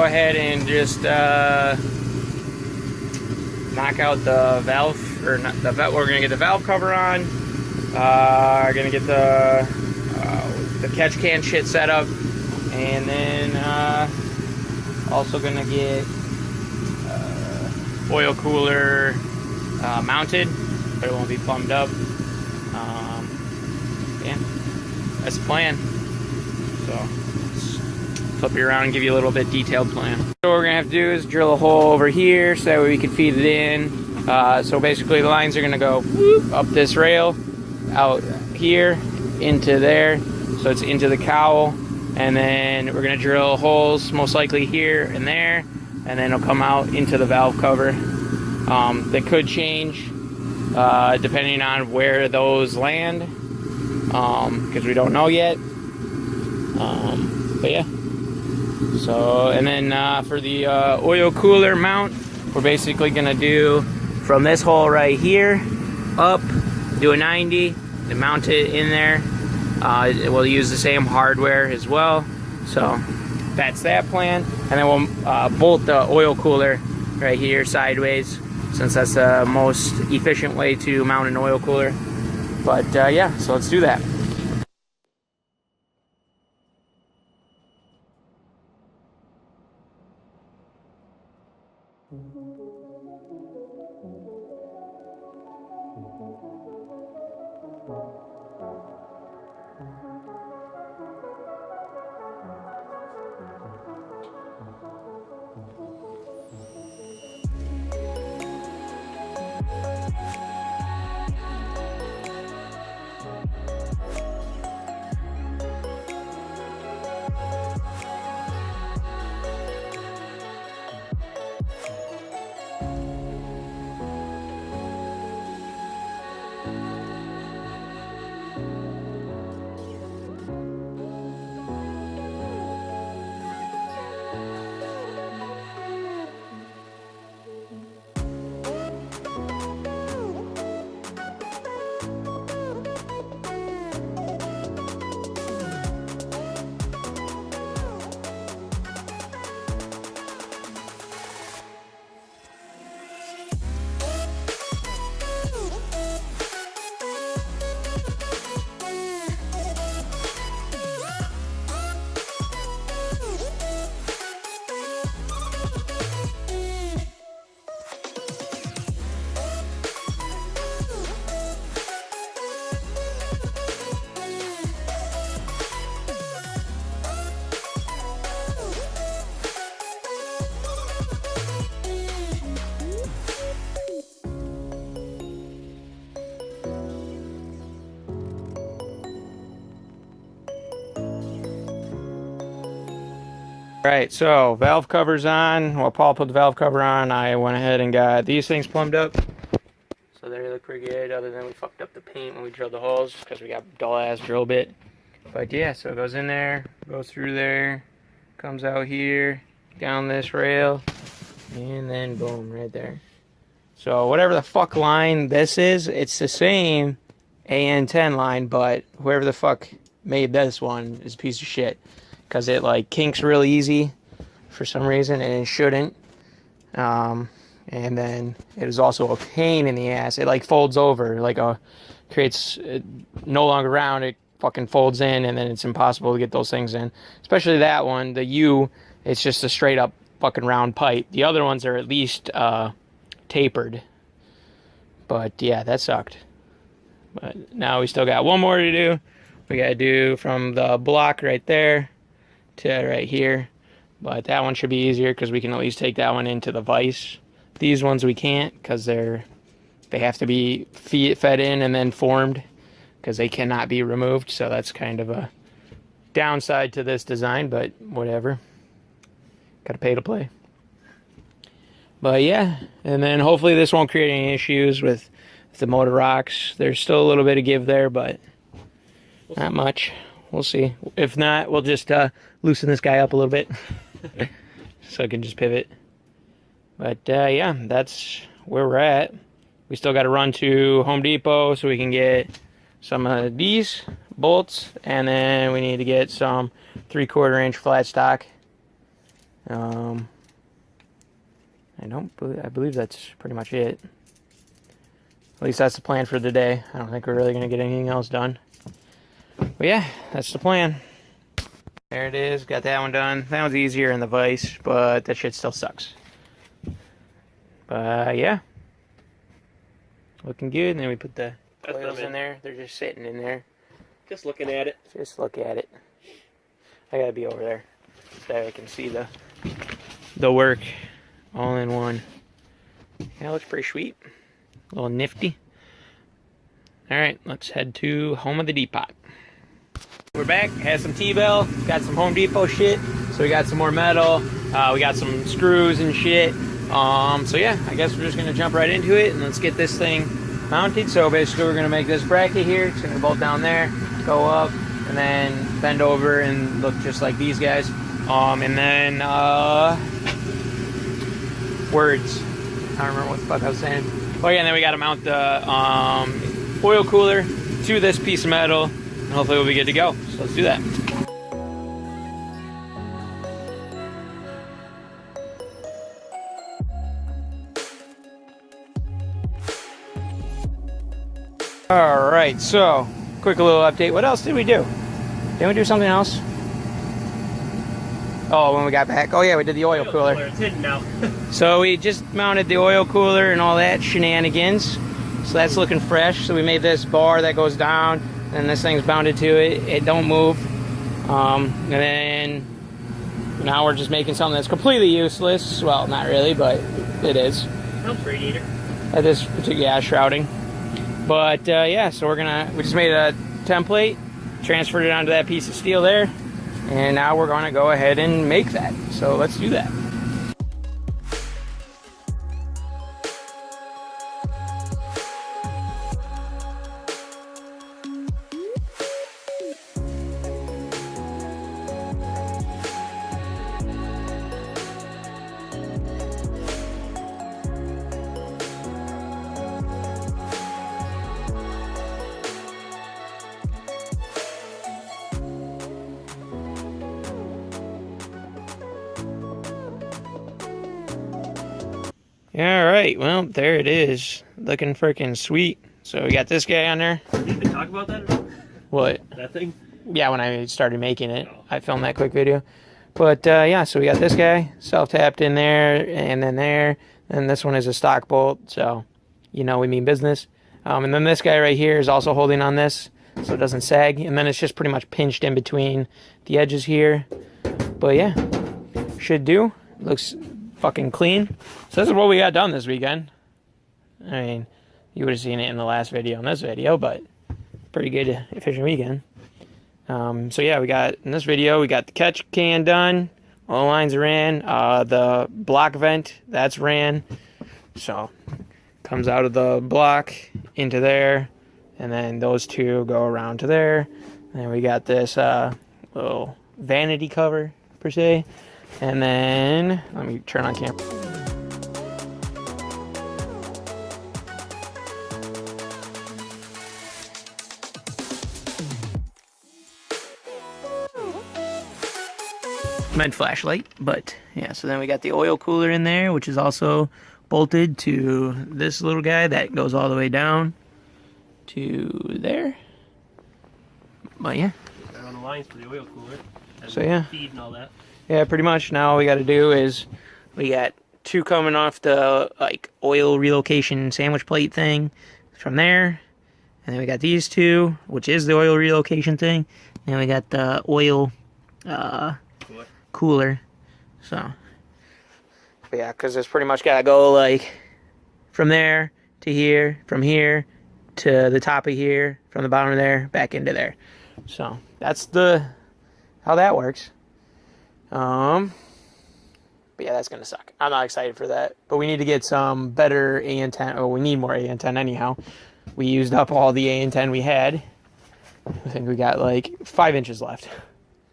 go ahead and just knock out the valve, or not the valve. We're gonna get the valve cover on. Gonna get the catch can shit set up, and then also gonna get oil cooler mounted, but it won't be plumbed up. Yeah, that's the plan. So let's flip you around and give you a little bit detailed plan. So what we're gonna have to do is drill a hole over here so that way we can feed it in. So basically the lines are gonna go whoop, up this rail, out here, into there, so it's into the cowl, and then we're gonna drill holes most likely here and there, and then it'll come out into the valve cover. They could change depending on where those land, because we don't know yet. But yeah. So, and then for the oil cooler mount, we're basically gonna do from this hole right here up, do a 90, and mount it in there. We'll use the same hardware as well. So that's that plan. And then we'll bolt the oil cooler right here sideways, since that's the most efficient way to mount an oil cooler. But yeah, so let's do that. Alright, so valve cover's on. While Paul put the valve cover on, I went ahead and got these things plumbed up. So they look pretty good, other than we fucked up the paint when we drilled the holes because we got dull ass drill bit. But yeah, so it goes in there, goes through there, comes out here, down this rail, and then boom, right there. So whatever the fuck line this is, it's the same AN10 line, but whoever the fuck made this one is a piece of shit. Because it like kinks real easy for some reason, and it shouldn't. And then it is also a pain in the ass. It like folds over, like creates no longer round. It fucking folds in, and then it's impossible to get those things in. Especially that one, the U. It's just a straight up fucking round pipe. The other ones are at least tapered. But yeah, that sucked. But now we still got one more to do. We gotta do from the block right there to right here, but that one should be easier because we can at least take that one into the vise. These ones we can't because they have to be fed in and then formed because they cannot be removed. So that's kind of a downside to this design, but whatever. Gotta pay to play. But yeah, and then hopefully this won't create any issues with the motor rocks. There's still a little bit of give there, but not much. We'll see. If not, we'll just loosen this guy up a little bit so I can just pivot. But yeah, that's where we're at. We still got to run to Home Depot so we can get some of these bolts, and then we need to get some 3/4 inch flat stock I believe that's pretty much it. At least that's the plan for today. I don't think we're really going to get anything else done. But yeah, that's the plan. There it is. Got that one done. That one's easier in the vise, but that shit still sucks. But yeah. Looking good. And then we put the coils in there. They're just sitting in there. Just looking at it. Just look at it. I gotta be over there so I can see the work all in one. Yeah, it looks pretty sweet. A little nifty. Alright, let's head to home of the depot. We're back. Had some T-bell. Got some Home Depot shit. So we got some more metal. We got some screws and shit. So yeah, I guess we're just gonna jump right into it and let's get this thing mounted. So basically we're gonna make this bracket here. It's gonna bolt down there, go up, and then bend over and look just like these guys. And then words. I don't remember what the fuck I was saying. Oh yeah, and then we gotta mount the oil cooler to this piece of metal, and hopefully we'll be good to go. So let's do that. Alright, so quick little update. What else did we do? Didn't we do something else? Oh, when we got back. Oh yeah, we did the oil cooler. It's hidden now. So we just mounted the oil cooler and all that shenanigans. So that's looking fresh. So we made this bar that goes down, and this thing's bounded to it. It don't move. And then now we're just making something that's completely useless. Well, not really, but it is. Helps Radiator. At this particular shrouding. But yeah, so we just made a template, transferred it onto that piece of steel there, and now we're going to go ahead and make that. So let's do that. Alright, well, there it is. Looking freaking sweet. So we got this guy on there. Did you even talk about that at all? What? That thing? Yeah, when I started making it, I filmed that quick video. But yeah, so we got this guy self-tapped in there, and then there. And this one is a stock bolt, so you know we mean business. And then this guy right here is also holding on this, so it doesn't sag. And then it's just pretty much pinched in between the edges here. But yeah, should do. Looks fucking clean. So this is what we got done this weekend. I mean, you would have seen it in the last video and this video, but pretty good, efficient weekend. So yeah, we got in this video, we got the catch can done. All the lines are in. The block vent, that's ran. So comes out of the block into there, and then those two go around to there. And then we got this little vanity cover per se. And then, let me turn on camera. Meant flashlight, but yeah, so then we got the oil cooler in there, which is also bolted to this little guy that goes all the way down to there. But yeah. They're on the lines for the oil cooler. So yeah. Feed and all that. Yeah, pretty much. Now all we got to do is we got two coming off the like oil relocation sandwich plate thing from there, and then we got these two, which is the oil relocation thing. And then we got the oil cooler. So but yeah, because it's pretty much got to go like from there to here, from here to the top of here, from the bottom of there back into there. So that's how that works. But yeah, that's gonna suck. I'm not excited for that. But we need to get some better AN10. Oh, we need more AN10 anyhow. We used up all the AN10 we had. I think we got like 5 inches left.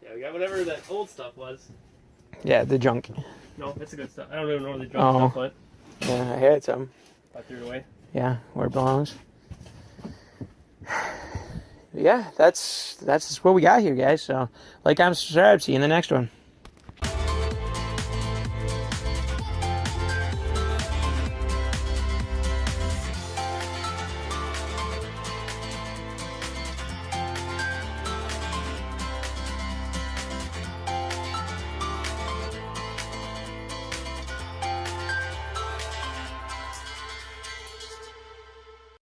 Yeah, we got whatever that old stuff was. Yeah, the junk. No, that's the good stuff. I don't even know where the junk stuff went. Yeah, I had some. I threw it away. Yeah, where it belongs. Yeah, that's what we got here, guys. So, like, comment, subscribe. See you in the next one.